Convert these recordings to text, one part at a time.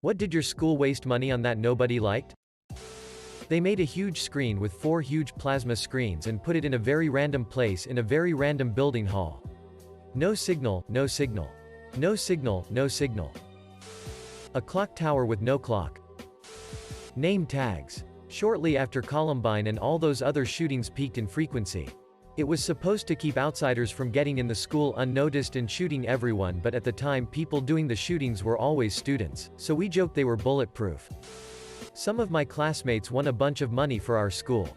What did your school waste money on that nobody liked? They made a huge screen with 4 huge plasma screens and put it in a very random place in a very random building hall. No signal, no signal. No signal, no signal. A clock tower with no clock. Name tags. Shortly after Columbine and all those other shootings peaked in frequency. It was supposed to keep outsiders from getting in the school unnoticed and shooting everyone, but at the time people doing the shootings were always students, so we joked they were bulletproof. Some of my classmates won a bunch of money for our school.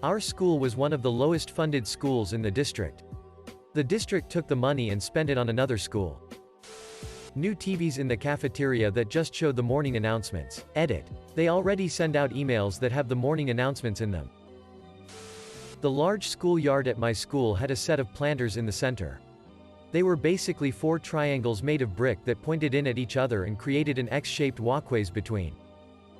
Our school was one of the lowest funded schools in the district. The district took the money and spent it on another school. New TVs in the cafeteria that just show the morning announcements. Edit. They already send out emails that have the morning announcements in them. The large schoolyard at my school had a set of planters in the center. They were basically 4 triangles made of brick that pointed in at each other and created an X-shaped walkways between.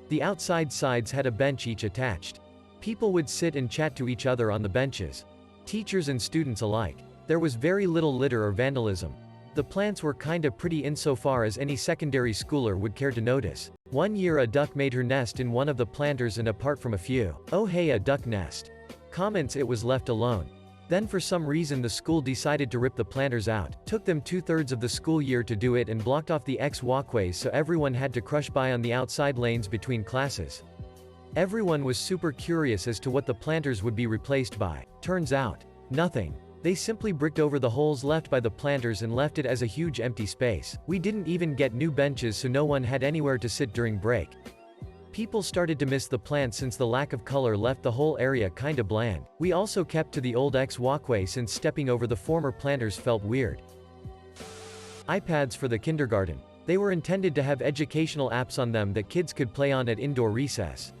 The outside sides had a bench each attached. People would sit and chat to each other on the benches. Teachers and students alike. There was very little litter or vandalism. The plants were kinda pretty insofar as any secondary schooler would care to notice. One year a duck made her nest in one of the planters, and apart from a few, "Oh hey, a duck nest" comments, it was left alone. Then for some reason the school decided to rip the planters out. Took them 2/3 of the school year to do it and blocked off the X walkways so everyone had to crush by on the outside lanes between classes. Everyone was super curious as to what the planters would be replaced by. Turns out, nothing. They simply bricked over the holes left by the planters and left it as a huge empty space. We didn't even get new benches, so no one had anywhere to sit during break. People started to miss the plants since the lack of color left the whole area kinda bland. We also kept to the old X walkway since stepping over the former planters felt weird. iPads for the kindergarten. They were intended to have educational apps on them that kids could play on at indoor recess.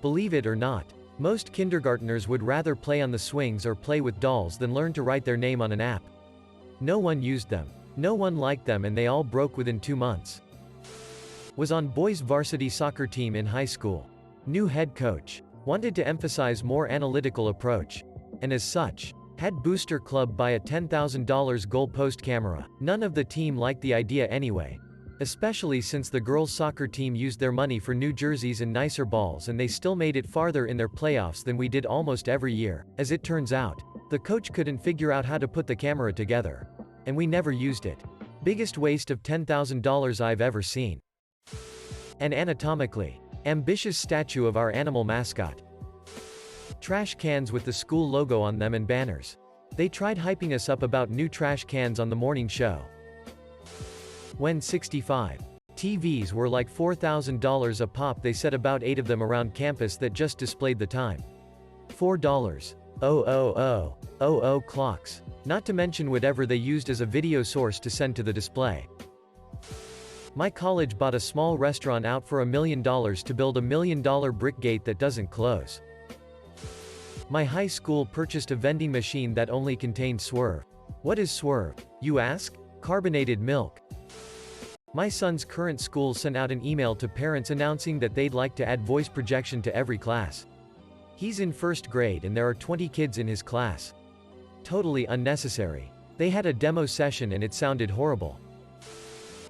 Believe it or not, most kindergartners would rather play on the swings or play with dolls than learn to write their name on an app. No one used them. No one liked them, and they all broke within 2 months. Was on boys' varsity soccer team in high school. New head coach. Wanted to emphasize more analytical approach. And as such, had booster club buy a $10,000 goalpost camera. None of the team liked the idea anyway. Especially since the girls' soccer team used their money for new jerseys and nicer balls, and they still made it farther in their playoffs than we did almost every year. As it turns out, the coach couldn't figure out how to put the camera together. And we never used it. Biggest waste of $10,000 I've ever seen. An anatomically ambitious statue of our animal mascot. Trash cans with the school logo on them and banners. They tried hyping us up about new trash cans on the morning show. When 65 TVs were like $4,000 a pop, they set about 8 of them around campus that just displayed the time. $4,000 clocks. Not to mention whatever they used as a video source to send to the display. My college bought a small restaurant out for $1 million to build $1 million brick gate that doesn't close. My high school purchased a vending machine that only contained Swerve. What is Swerve, you ask? Carbonated milk. My son's current school sent out an email to parents announcing that they'd like to add voice projection to every class. He's in 1st grade and there are 20 kids in his class. Totally unnecessary. They had a demo session and it sounded horrible.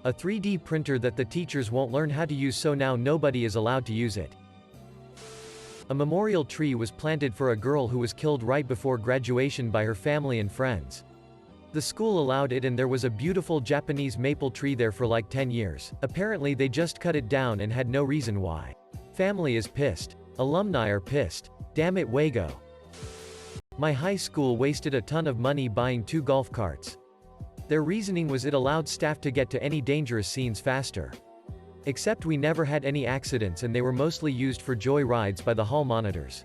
A 3D printer that the teachers won't learn how to use, so now nobody is allowed to use it. A memorial tree was planted for a girl who was killed right before graduation by her family and friends. The school allowed it, and there was a beautiful Japanese maple tree there for like 10 years. Apparently they just cut it down and had no reason why. Family is pissed. Alumni are pissed. Damn it, Wago. My high school wasted a ton of money buying 2 golf carts. Their reasoning was it allowed staff to get to any dangerous scenes faster. Except we never had any accidents, and they were mostly used for joy rides by the hall monitors.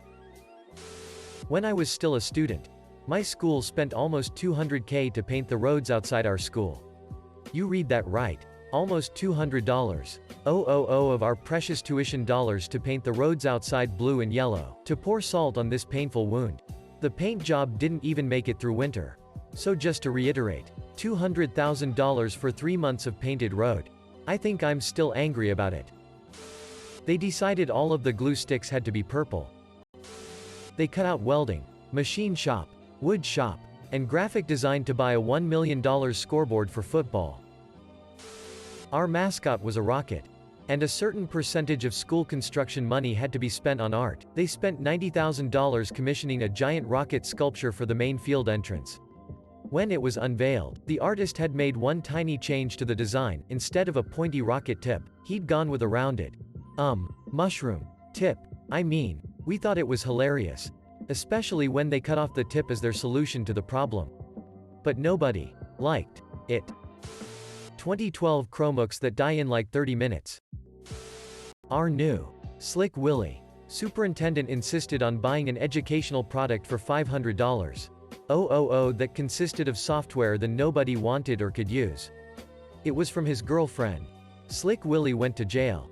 When I was still a student, my school spent almost $200K to paint the roads outside our school. You read that right. Almost $200. Of our precious tuition dollars to paint the roads outside blue and yellow, to pour salt on this painful wound. The paint job didn't even make it through winter. So just to reiterate, $200,000 for 3 months of painted road. I think I'm still angry about it. They decided all of the glue sticks had to be purple. They cut out welding, machine shop, wood shop, and graphic design to buy a $1 million scoreboard for football. Our mascot was a rocket. And a certain percentage of school construction money had to be spent on art. They spent $90,000 commissioning a giant rocket sculpture for the main field entrance. When it was unveiled, the artist had made one tiny change to the design. Instead of a pointy rocket tip, he'd gone with a rounded, mushroom tip. I mean, we thought it was hilarious. Especially when they cut off the tip as their solution to the problem. But nobody liked it. 2012 Chromebooks that die in like 30 minutes. Our new Slick Willy superintendent insisted on buying an educational product for $500. That consisted of software that nobody wanted or could use. It was from his girlfriend. Slick Willy went to jail.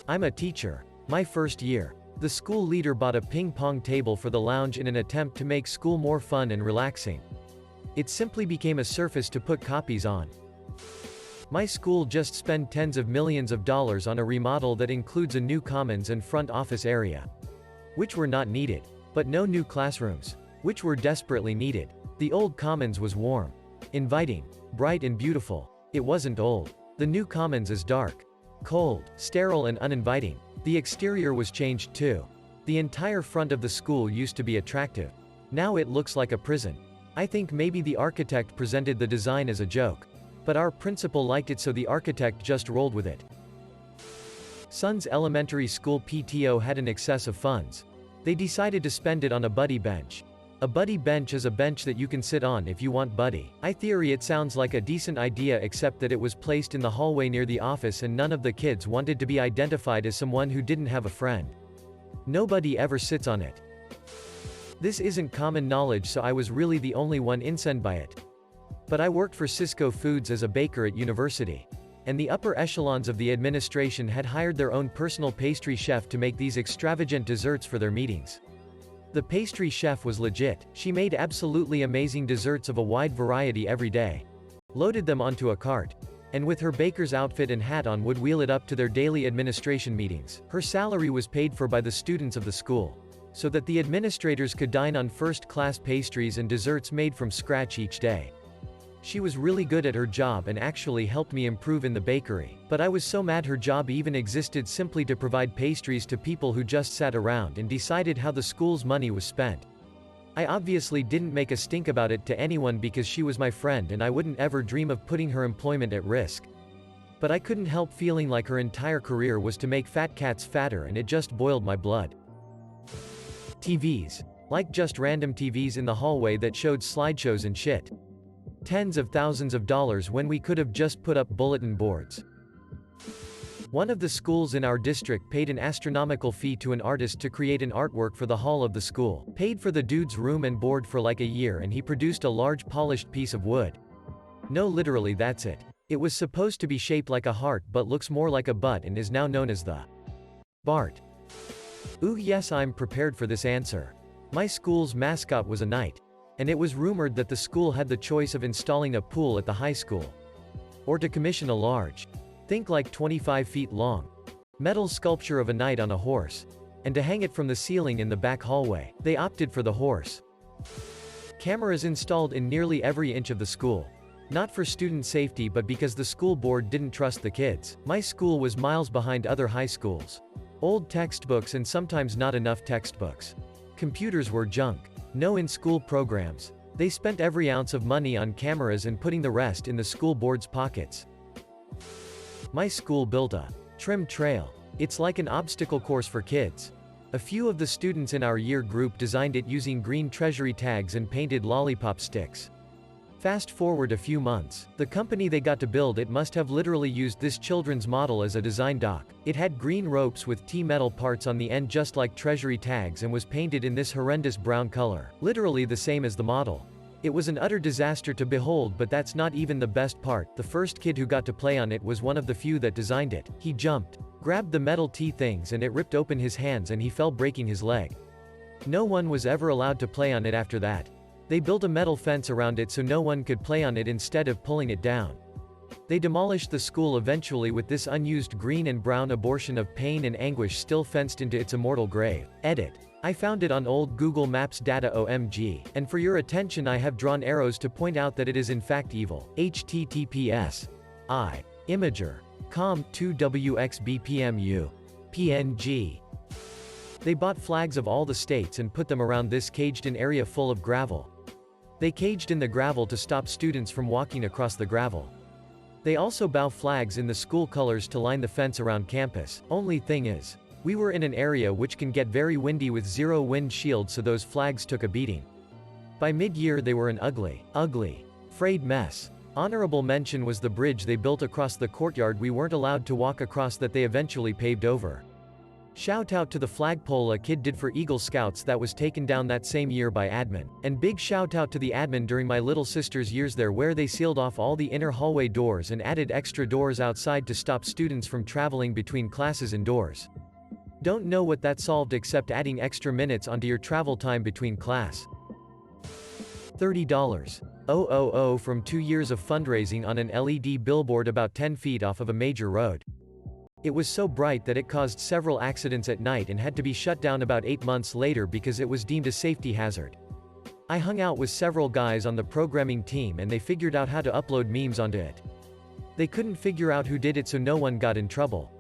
I'm a teacher. My first year. The school leader bought a ping-pong table for the lounge in an attempt to make school more fun and relaxing. It simply became a surface to put copies on. My school just spent tens of millions of dollars on a remodel that includes a new commons and front office area, which were not needed, but no new classrooms, which were desperately needed. The old commons was warm, inviting, bright and beautiful. It wasn't old. The new commons is dark, cold, sterile and uninviting. The exterior was changed too. The entire front of the school used to be attractive. Now it looks like a prison. I think maybe the architect presented the design as a joke. But our principal liked it, so the architect just rolled with it. Son's elementary school PTO had an excess of funds. They decided to spend it on a buddy bench. A buddy bench is a bench that you can sit on if you want buddy. In theory it sounds like a decent idea, except that it was placed in the hallway near the office and none of the kids wanted to be identified as someone who didn't have a friend. Nobody ever sits on it. This isn't common knowledge, so I was really the only one incensed by it. But I worked for Cisco Foods as a baker at university. And the upper echelons of the administration had hired their own personal pastry chef to make these extravagant desserts for their meetings. The pastry chef was legit. She made absolutely amazing desserts of a wide variety every day. Loaded them onto a cart. And with her baker's outfit and hat on would wheel it up to their daily administration meetings. Her salary was paid for by the students of the school, so that the administrators could dine on first-class pastries and desserts made from scratch each day. She was really good at her job and actually helped me improve in the bakery. But I was so mad her job even existed simply to provide pastries to people who just sat around and decided how the school's money was spent. I obviously didn't make a stink about it to anyone because she was my friend and I wouldn't ever dream of putting her employment at risk. But I couldn't help feeling like her entire career was to make fat cats fatter, and it just boiled my blood. TVs. Like just random TVs in the hallway that showed slideshows and shit. Tens of thousands of dollars when we could have just put up bulletin boards. One of the schools in our district paid an astronomical fee to an artist to create an artwork for the hall of the school. Paid for the dude's room and board for like a year, and he produced a large polished piece of wood. No, literally that's it. It was supposed to be shaped like a heart but looks more like a butt and is now known as the Bart. Ooh yes, I'm prepared for this answer. My school's mascot was a knight. And it was rumored that the school had the choice of installing a pool at the high school, or to commission a large, think like 25 feet long, metal sculpture of a knight on a horse, and to hang it from the ceiling in the back hallway. They opted for the horse. Cameras installed in nearly every inch of the school. Not for student safety but because the school board didn't trust the kids. My school was miles behind other high schools. Old textbooks and sometimes not enough textbooks. Computers were junk. No in-school programs. They spent every ounce of money on cameras and putting the rest in the school board's pockets. My school built a trim trail. It's like an obstacle course for kids. A few of the students in our year group designed it using green treasury tags and painted lollipop sticks. Fast forward a few months. The company they got to build it must have literally used this children's model as a design dock. It had green ropes with T-metal parts on the end just like treasury tags and was painted in this horrendous brown color. Literally the same as the model. It was an utter disaster to behold, but that's not even the best part. The first kid who got to play on it was one of the few that designed it. He jumped, grabbed the metal T-things and it ripped open his hands and he fell, breaking his leg. No one was ever allowed to play on it after that. They built a metal fence around it so no one could play on it instead of pulling it down. They demolished the school eventually with this unused green and brown abortion of pain and anguish still fenced into its immortal grave. Edit. I found it on old Google Maps data, OMG. And for your attention I have drawn arrows to point out that it is in fact evil. HTTPS. Imager. Com 2WXBPMU. PNG. They bought flags of all the states and put them around this caged-in area full of gravel. They caged in the gravel to stop students from walking across the gravel. They also bow flags in the school colors to line the fence around campus. Only thing is, we were in an area which can get very windy with zero wind shield, so those flags took a beating. By mid-year they were an ugly, frayed mess. Honorable mention was the bridge they built across the courtyard we weren't allowed to walk across that they eventually paved over. Shout out to the flagpole a kid did for Eagle Scouts that was taken down that same year by admin. And big shout out to the admin during my little sister's years there, where they sealed off all the inner hallway doors and added extra doors outside to stop students from traveling between classes indoors. Don't know what that solved except adding extra minutes onto your travel time between class. $30,000 from 2 years of fundraising on an LED billboard about 10 feet off of a major road. It was so bright that it caused several accidents at night and had to be shut down about 8 months later because it was deemed a safety hazard. I hung out with several guys on the programming team and they figured out how to upload memes onto it. They couldn't figure out who did it, so no one got in trouble.